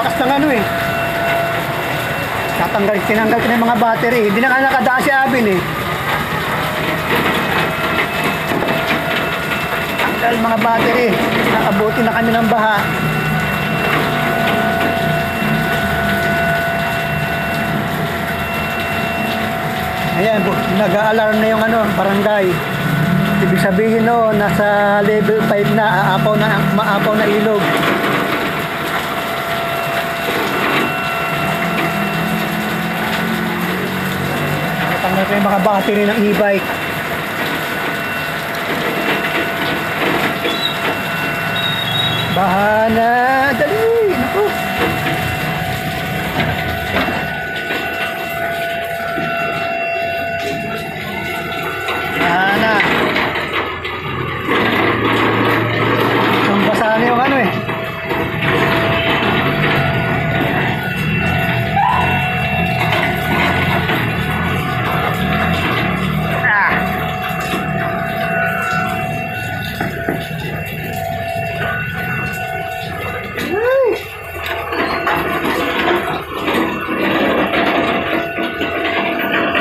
lakas ng ano eh. Tinanggal ko na yung mga battery. Hindi na nga nakadaan si Abin eh. Tanggal mga battery. Nakabuti na kami ng baha. Ayan, nag-a-alarm na yung ano, barangay. Ibig sabihin no, nasa level 5 na, maapaw na ilog. Natanggal ko yung mga battery ng e-bike. Baha na